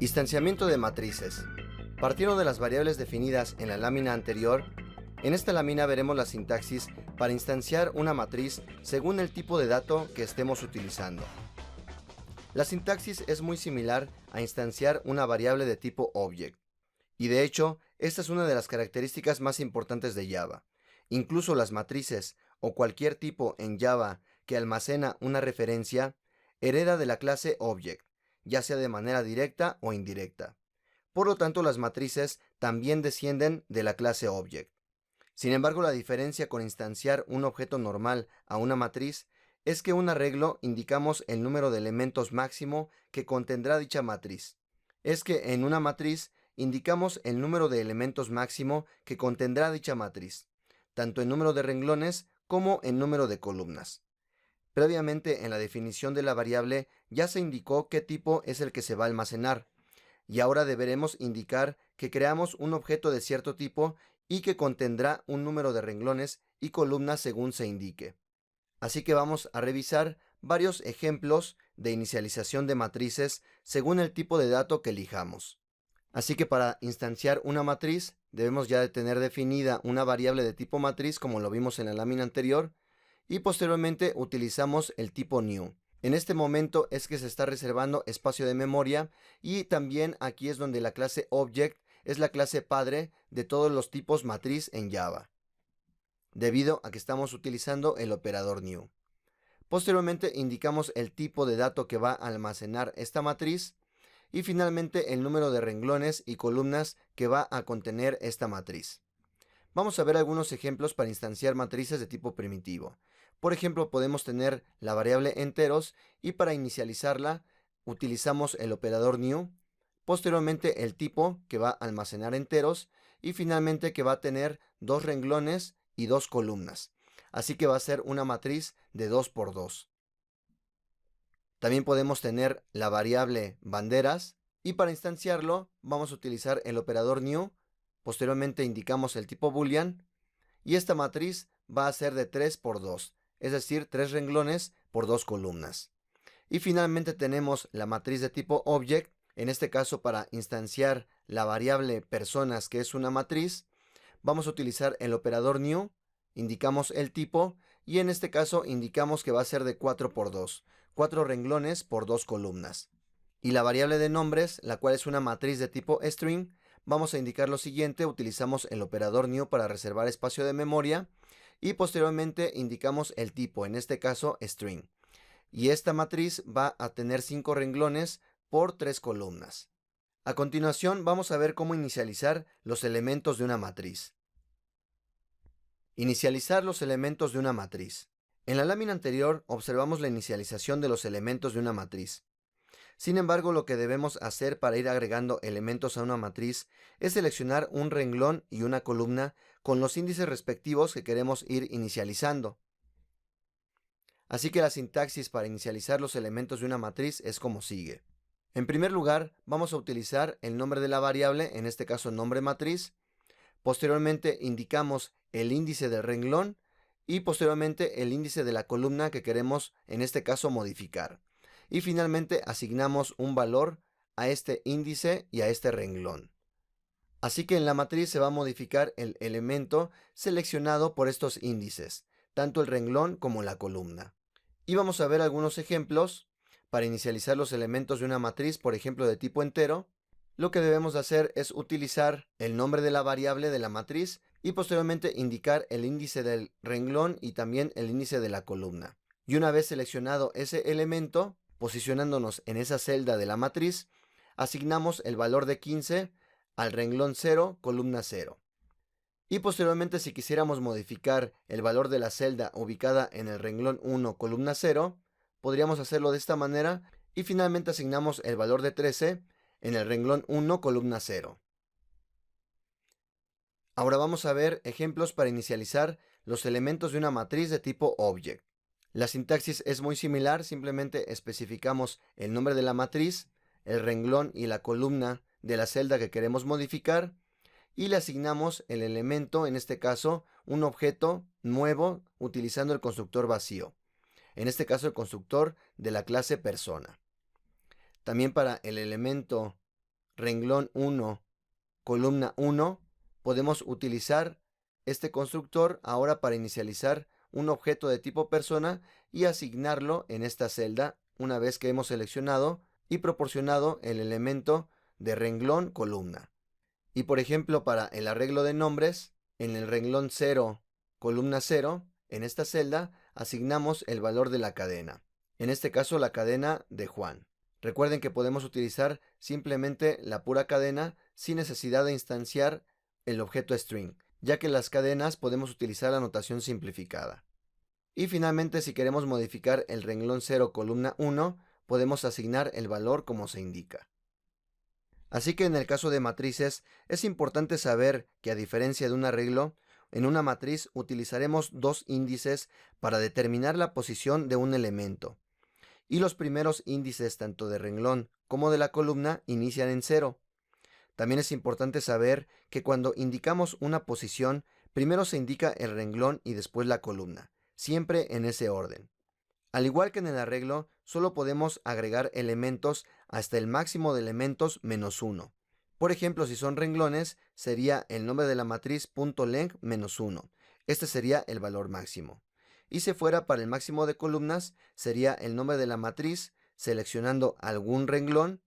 Instanciamiento de matrices. Partiendo de las variables definidas en la lámina anterior, en esta lámina veremos la sintaxis para instanciar una matriz según el tipo de dato que estemos utilizando. La sintaxis es muy similar a instanciar una variable de tipo object, y de hecho, esta es una de las características más importantes de Java. Incluso las matrices o cualquier tipo en Java que almacena una referencia hereda de la clase object, ya sea de manera directa o indirecta. Por lo tanto, las matrices también descienden de la clase object. Sin embargo, la diferencia con instanciar un objeto normal a una matriz es que un arreglo indicamos el número de elementos máximo que contendrá dicha matriz. Es que en una matriz indicamos el número de elementos máximo que contendrá dicha matriz, tanto en número de renglones como en número de columnas. Previamente en la definición de la variable ya se indicó qué tipo es el que se va a almacenar, y ahora deberemos indicar que creamos un objeto de cierto tipo y que contendrá un número de renglones y columnas según se indique. Así que vamos a revisar varios ejemplos de inicialización de matrices según el tipo de dato que elijamos. Así que para instanciar una matriz debemos ya de tener definida una variable de tipo matriz como lo vimos en la lámina anterior, y posteriormente utilizamos el tipo new. En este momento es que se está reservando espacio de memoria, y también aquí es donde la clase object es la clase padre de todos los tipos matriz en Java, debido a que estamos utilizando el operador new. Posteriormente indicamos el tipo de dato que va a almacenar esta matriz y finalmente el número de renglones y columnas que va a contener esta matriz. Vamos a ver algunos ejemplos para instanciar matrices de tipo primitivo. Por ejemplo, podemos tener la variable enteros y para inicializarla utilizamos el operador new, posteriormente el tipo que va a almacenar enteros y finalmente que va a tener dos renglones y dos columnas. Así que va a ser una matriz de 2 por 2. También podemos tener la variable banderas y para instanciarlo vamos a utilizar el operador new, posteriormente indicamos el tipo boolean y esta matriz va a ser de 3 por 2, es decir, 3 renglones por 2 columnas. Y finalmente tenemos la matriz de tipo object, en este caso para instanciar la variable personas, que es una matriz, vamos a utilizar el operador new, indicamos el tipo y en este caso indicamos que va a ser de 4 por 2, 4 renglones por 2 columnas. Y la variable de nombres, la cual es una matriz de tipo string, vamos a indicar lo siguiente: utilizamos el operador new para reservar espacio de memoria y posteriormente indicamos el tipo, en este caso string. Y esta matriz va a tener 5 renglones por 3 columnas. A continuación vamos a ver cómo inicializar los elementos de una matriz. Inicializar los elementos de una matriz. En la lámina anterior observamos la inicialización de los elementos de una matriz. Sin embargo, lo que debemos hacer para ir agregando elementos a una matriz es seleccionar un renglón y una columna con los índices respectivos que queremos ir inicializando. Así que la sintaxis para inicializar los elementos de una matriz es como sigue. En primer lugar, vamos a utilizar el nombre de la variable, en este caso nombre matriz. Posteriormente indicamos el índice del renglón y posteriormente el índice de la columna que queremos, en este caso, modificar. Y finalmente asignamos un valor a este índice y a este renglón. Así que en la matriz se va a modificar el elemento seleccionado por estos índices, tanto el renglón como la columna. Y vamos a ver algunos ejemplos para inicializar los elementos de una matriz, por ejemplo de tipo entero. Lo que debemos hacer es utilizar el nombre de la variable de la matriz y posteriormente indicar el índice del renglón y también el índice de la columna. Y una vez seleccionado ese elemento, posicionándonos en esa celda de la matriz, asignamos el valor de 15 al renglón 0, columna 0. Y posteriormente, si quisiéramos modificar el valor de la celda ubicada en el renglón 1, columna 0, podríamos hacerlo de esta manera y finalmente asignamos el valor de 13 en el renglón 1, columna 0. Ahora vamos a ver ejemplos para inicializar los elementos de una matriz de tipo object. La sintaxis es muy similar, simplemente especificamos el nombre de la matriz, el renglón y la columna de la celda que queremos modificar y le asignamos el elemento, en este caso un objeto nuevo utilizando el constructor vacío, en este caso el constructor de la clase persona. También para el elemento renglón 1, columna 1, podemos utilizar este constructor ahora para inicializar un objeto de tipo persona y asignarlo en esta celda una vez que hemos seleccionado y proporcionado el elemento de renglón columna. Y por ejemplo, para el arreglo de nombres, en el renglón 0, columna 0, en esta celda asignamos el valor de la cadena. En este caso, la cadena de Juan. Recuerden que podemos utilizar simplemente la pura cadena sin necesidad de instanciar el objeto string, ya que las cadenas podemos utilizar la notación simplificada. Y finalmente, si queremos modificar el renglón 0, columna 1, podemos asignar el valor como se indica. Así que en el caso de matrices, es importante saber que a diferencia de un arreglo, en una matriz utilizaremos dos índices para determinar la posición de un elemento. Y los primeros índices tanto de renglón como de la columna inician en 0. También es importante saber que cuando indicamos una posición, primero se indica el renglón y después la columna, siempre en ese orden. Al igual que en el arreglo, solo podemos agregar elementos hasta el máximo de elementos menos 1. Por ejemplo, si son renglones, sería el nombre de la matriz .length menos 1. Este sería el valor máximo. Y si fuera para el máximo de columnas, sería el nombre de la matriz, seleccionando algún renglón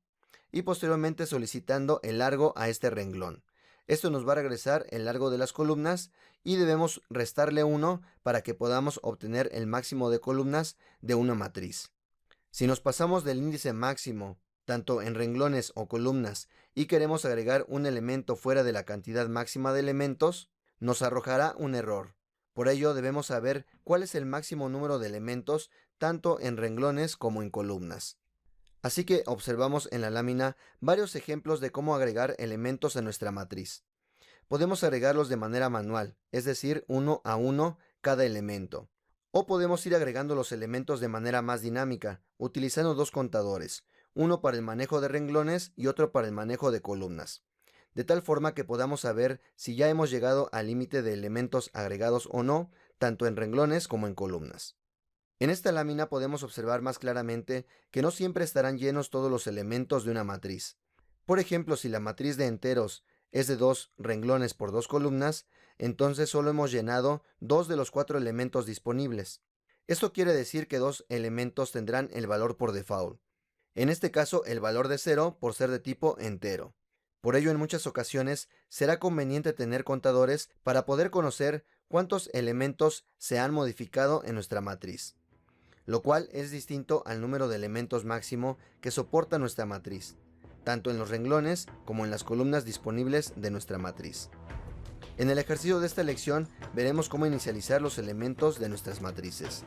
y posteriormente solicitando el largo a este renglón. Esto nos va a regresar el largo de las columnas y debemos restarle 1 para que podamos obtener el máximo de columnas de una matriz. Si nos pasamos del índice máximo, tanto en renglones o columnas, y queremos agregar un elemento fuera de la cantidad máxima de elementos, nos arrojará un error. Por ello debemos saber cuál es el máximo número de elementos tanto en renglones como en columnas. Así que observamos en la lámina varios ejemplos de cómo agregar elementos a nuestra matriz. Podemos agregarlos de manera manual, es decir, 1 a 1 cada elemento. O podemos ir agregando los elementos de manera más dinámica, utilizando dos contadores, uno para el manejo de renglones y otro para el manejo de columnas. De tal forma que podamos saber si ya hemos llegado al límite de elementos agregados o no, tanto en renglones como en columnas. En esta lámina podemos observar más claramente que no siempre estarán llenos todos los elementos de una matriz. Por ejemplo, si la matriz de enteros es de 2 renglones por 2 columnas, entonces solo hemos llenado 2 de los 4 elementos disponibles. Esto quiere decir que 2 elementos tendrán el valor por default. En este caso, el valor de 0 por ser de tipo entero. Por ello, en muchas ocasiones será conveniente tener contadores para poder conocer cuántos elementos se han modificado en nuestra matriz, lo cual es distinto al número de elementos máximo que soporta nuestra matriz, tanto en los renglones como en las columnas disponibles de nuestra matriz. En el ejercicio de esta lección veremos cómo inicializar los elementos de nuestras matrices.